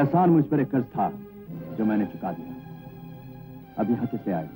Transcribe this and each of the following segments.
एहसान मुझ पर एक कर्ज था जो मैंने चुका दिया। अब यहां किससे आए?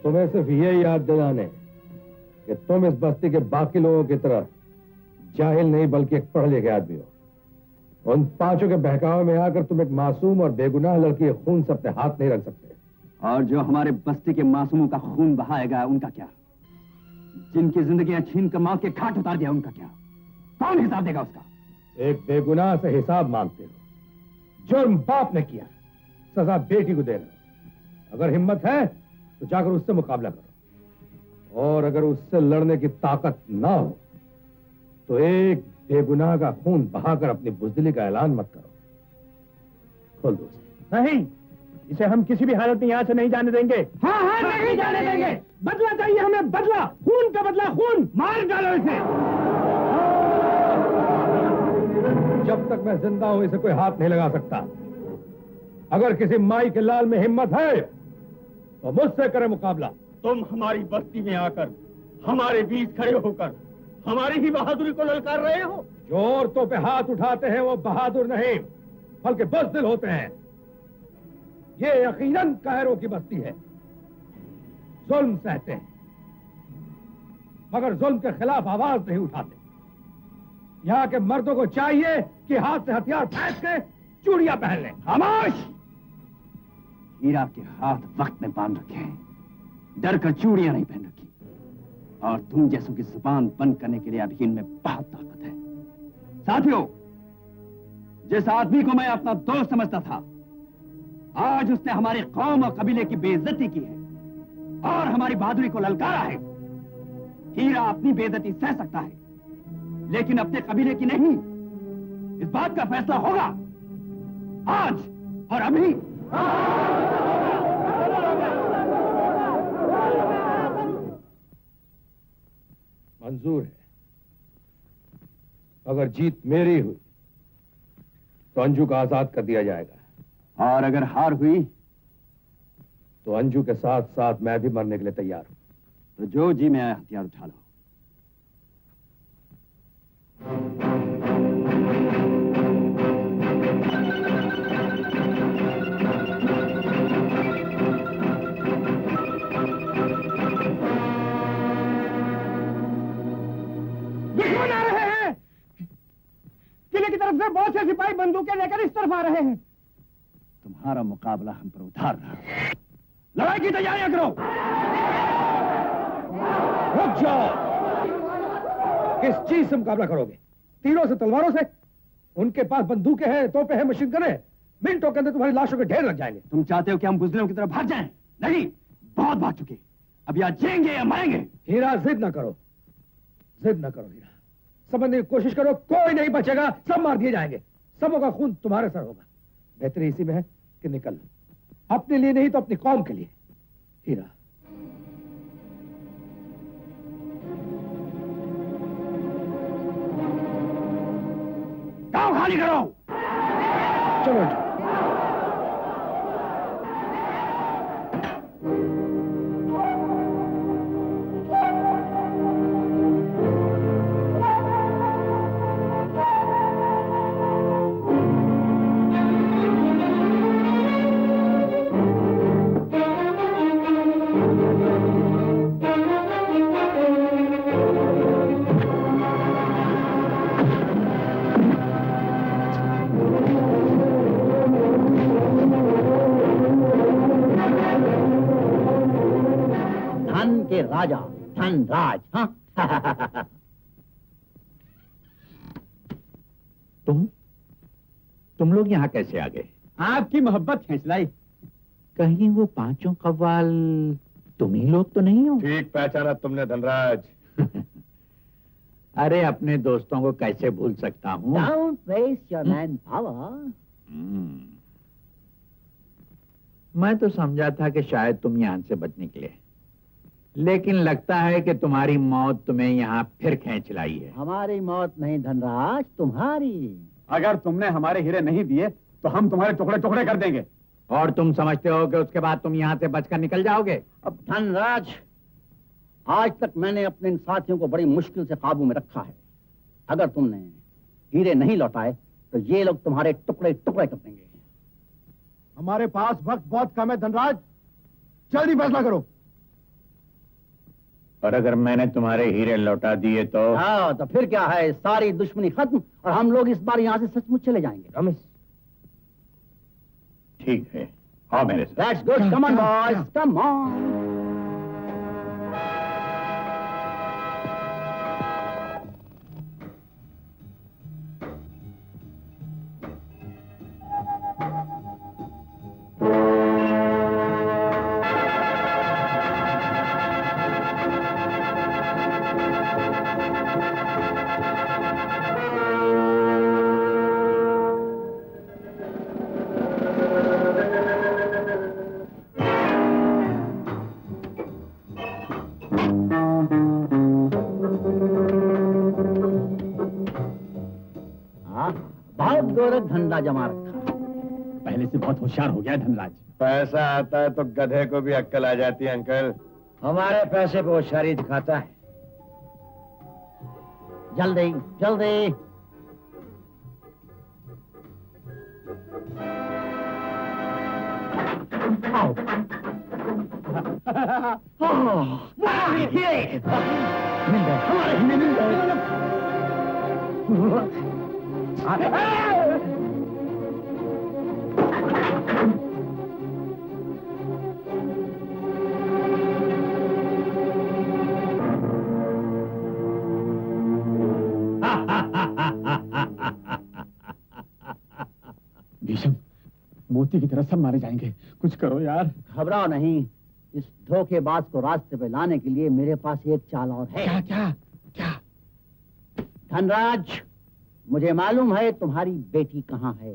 तुम्हें सिर्फ ये याद दिलाने कि तुम इस बस्ती के बाकी लोगों की तरह जाहिल नहीं बल्कि एक पढ़े लिखे आदमी हो। उन पांचों के बहकावे में आकर तुम एक मासूम और बेगुनाह लड़की के खून से अपने हाथ नहीं रख सकते। और जो हमारे बस्ती के मासूमों का खून बहाएगा उनका क्या? जिनकी जिंदगियां छीन कर मौत के घाट उतार दिया उनका क्या? कौन हिसाब देगा उसका? एक बेगुनाह से हिसाब मांगते हो। जुर्म बाप ने किया, सजा बेटी को दे रहे हो। अगर हिम्मत है तो जाकर उससे मुकाबला करो, और अगर उससे लड़ने की ताकत ना हो तो एक बेगुनाह का खून बहाकर अपनी बुज़दिली का ऐलान मत करो। खोल दो उसे। नहीं, इसे हम किसी भी हालत में यहाँ से नहीं जाने देंगे। हाँ हाँ, नहीं जाने देंगे। बदला चाहिए हमें, बदला, खून का बदला, खून। मार डालो इसे। जब तक मैं जिंदा हूं इसे कोई हाथ नहीं लगा सकता। अगर किसी माई के लाल में हिम्मत है तो मुझसे करे मुकाबला। तुम हमारी बस्ती में आकर हमारे बीच खड़े होकर हमारी ही बहादुरी को ललकार रहे हो। जो औरतों पे हाथ उठाते हैं वो बहादुर नहीं बल्कि बुज़दिल होते हैं। ये यकीनन कायरों की बस्ती है। जुल्म सहते हैं मगर जुल्म के खिलाफ आवाज नहीं उठाते। यहाँ के मर्दों को चाहिए कि हाथ से हथियार फेंक के चूड़ियां पहन लें। खामोश! हीरा के हाथ वक्त में बांध रखे हैं, डर कर चूड़ियां नहीं पहन रखी। और तुम जैसों की जुबान बंद करने के लिए अभी इनमें बहुत ताकत है। साथियों, जिस आदमी को मैं अपना दोस्त समझता था, आज उसने हमारी कौम और कबीले की बेइज्जती की है और हमारी बहादुरी को ललकारा है। हीरा अपनी बेइज्जती सह सकता है लेकिन अपने कबीले की नहीं। इस बात का फैसला होगा आज और अभी। मंजूर है। अगर जीत मेरी हुई तो अंजू को आजाद कर दिया जाएगा, और अगर हार हुई तो अंजू के साथ साथ मैं भी मरने के लिए तैयार हूं। तो जो जी में आया हथियार उठा लो। दुश्मन आ रहे हैं। किले की तरफ से बहुत से सिपाही बंदूकें लेकर इस तरफ आ रहे हैं। तुम्हारा मुकाबला हम पर उधार रहा। लड़ाई की तैयारियां करो। रुक जाओ। किस चीज से मुकाबला करोगे? तीरों से, तलवारों से? उनके पास बंदूकें हैं, तोपें हैं, मशीन गन है। मिनटों के अंदर तुम्हारी लाशों के ढेर लग जाएंगे। तुम चाहते हो कि हम बुज़दिलों की तरफ भाग जाएं? नहीं, बहुत भाग चुके। अब या जिएंगे या मरेंगे। हीरा, जिद ना करो, जिद ना करो हीरा। समझने की कोशिश करो, कोई नहीं बचेगा, सब मार दिए जाएंगे। सबों का खून तुम्हारे सर होगा। बेहतरी इसी में है कि निकल लो, अपने लिए नहीं तो अपनी कौम के लिए। हीरा, गांव खाली करो। चलो। राजा धनराज। हाँ तुम लोग यहाँ कैसे आ गए? आपकी मोहब्बत खींच लाई। कहीं वो पांचों कव्वाल तुम ही लोग तो नहीं हो? ठीक पहचाना तुमने धनराज। अरे अपने दोस्तों को कैसे भूल सकता हूँ। Don't waste your manpower. मैं तो समझा था कि शायद तुम यहाँ से बच निकले, लेकिन लगता है कि तुम्हारी मौत तुम्हें यहाँ फिर खींच लाई है। हमारी मौत नहीं धनराज, तुम्हारी। अगर तुमने हमारे हीरे नहीं दिए तो हम तुम्हारे टुकड़े टुकड़े कर देंगे। और तुम समझते हो कि उसके बाद तुम यहाँ से बचकर निकल जाओगे? अब धनराज, आज तक मैंने अपने इन साथियों को बड़ी मुश्किल से काबू में रखा है। अगर तुमने हीरे नहीं लौटाए तो ये लोग तुम्हारे टुकड़े टुकड़े कर देंगे। हमारे पास वक्त बहुत कम है धनराज, जल्दी फैसला करो। और अगर मैंने तुम्हारे हीरे लौटा दिए तो? हाँ, तो फिर क्या है, सारी दुश्मनी खत्म और हम लोग इस बार यहाँ से सचमुच चले जाएंगे। रमेश, ठीक है, आओ मेरे साथ। That's good. Come on, boys. Come on. बहुत गोरख धंधा जमा रखा। पहले से बहुत होशियार हो गया धनराज। पैसा आता है तो गधे को भी अक्ल आ जाती है अंकल। हमारे पैसे पे होशियारी दिखाता है। जल्दी जल्दी। आओ। मिल गए, हमारे हीरे मिल गए। भीषम, मोती की तरह सब मारे जाएंगे, कुछ करो यार। घबराओ नहीं, इस धोखेबाज को रास्ते पे लाने के लिए मेरे पास एक चाल और है। क्या क्या क्या? धनराज, मुझे मालूम है तुम्हारी बेटी कहाँ है।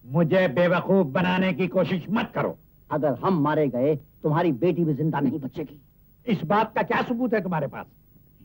मुझे बेवकूफ बनाने की कोशिश मत करो। अगर हम मारे गए तुम्हारी बेटी भी जिंदा नहीं बचेगी। इस बात का क्या सबूत है तुम्हारे पास?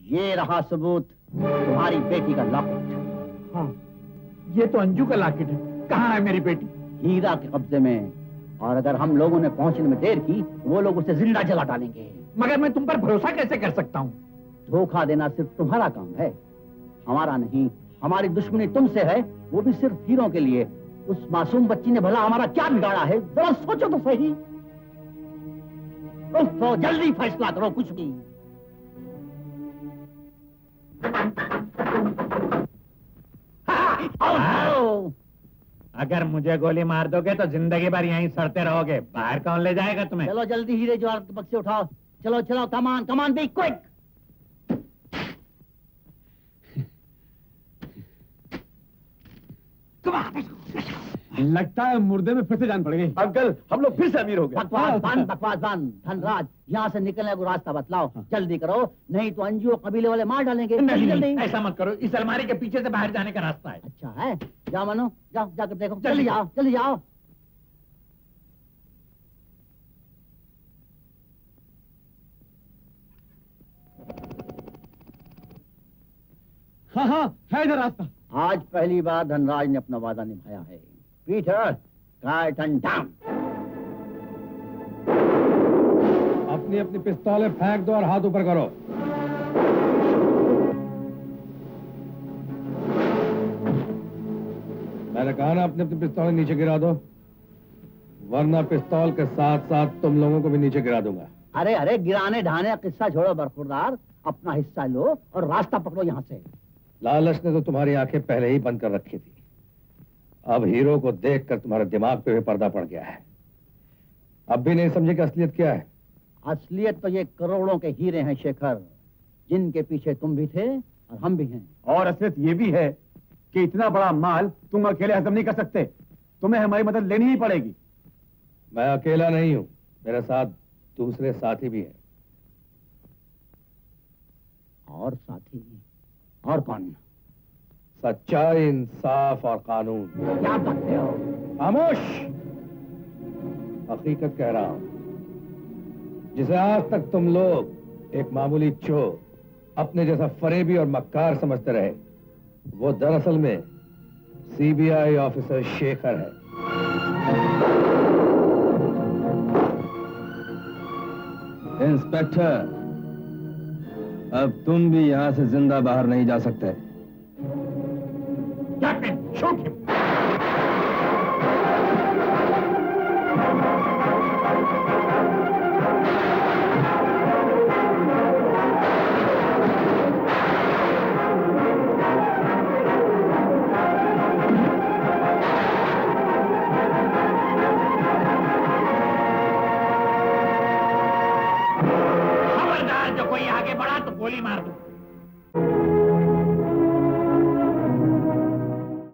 ये रहा सबूत, तुम्हारी बेटी का लॉकेट। हाँ, ये तो अंजू का लॉकेट है। कहाँ है मेरी बेटी? हीरा के कब्जे में। और अगर हम लोगों ने पहुंचने में देर की तो वो लोग उसे जिंदा जला डालेंगे। मगर मैं तुम पर भरोसा कैसे कर सकता हूँ? धोखा देना सिर्फ तुम्हारा काम है, हमारा नहीं। हमारी दुश्मनी तुमसे है, वो भी सिर्फ हीरों के लिए। उस मासूम बच्ची ने भला हमारा क्या बिगाड़ा है, जरा सोचो तो सही। तो जल्दी फैसला करो कुछ भी। आओ। अगर मुझे गोली मार दोगे तो जिंदगी भर यहीं सड़ते रहोगे। बाहर कौन ले जाएगा तुम्हें? चलो जल्दी हीरे ज्वार के बक्से उठाओ। चलो चलो, कमान कमान, बी क्विक। लगता है मुर्दे में फिर से जान पड़ गई। अंकल, हम लोग फिर से अमीर हो गए। बकवास बंद, बकवास बंद। धनराज, यहाँ से निकलने को रास्ता बतलाओ। जल्दी करो, नहीं तो अंजू और कबीले वाले मार डालेंगे। नहीं, जल्दी। ऐसा मत करो। इस अलमारी के पीछे से बाहर जाने का रास्ता है। अच्छा है, जाओ मनो, जाओ जाकर देखो। जल्दी जाओ, जल्दी जाओ। हाँ हाँ, है इधर रास्ता। आज पहली बार धनराज ने अपना वादा निभाया है। पीटर, काट एंड डाउन। अपनी अपनी पिस्तौलें फेंक दो और हाथ ऊपर करो। मैंने कहा ना, अपनी अपनी पिस्तौलें नीचे गिरा दो, वरना पिस्तौल के साथ साथ तुम लोगों को भी नीचे गिरा दूंगा। अरे अरे, गिराने ढाने का किस्सा छोड़ो बरखुरदार, अपना हिस्सा लो और रास्ता पकड़ो यहाँ से। लालच ने तो तुम्हारी आंखें पहले ही बंद कर रखी थी। अब हीरो को देखकर तुम्हारे दिमाग पे भी पर्दा पड़ गया है। अब भी नहीं समझे कि असलियत क्या है? असलियत तो ये करोड़ों के हीरे हैं शेखर, जिनके पीछे तुम भी थे और हम भी हैं। और असलियत ये भी है कि इतना बड़ा माल तुम अकेले हजम नहीं कर सकते, तुम्हें हमारी मदद लेनी ही पड़ेगी। मैं अकेला नहीं हूं, मेरे साथ दूसरे साथी भी हैं। और साथी? और कौन? सच्चाई, इंसाफ और कानून। क्या कहते हो? खामोश! हकीकत कह रहा हूं। जिसे आज तक तुम लोग एक मामूली चोर, अपने जैसा फरेबी और मक्कार समझते रहे, वो दरअसल में सीबीआई ऑफिसर शेखर है। इंस्पेक्टर, अब तुम भी यहां से जिंदा बाहर नहीं जा सकते। Captain, shoot him. जो कोई आगे बढ़ा तो गोली मार दूं।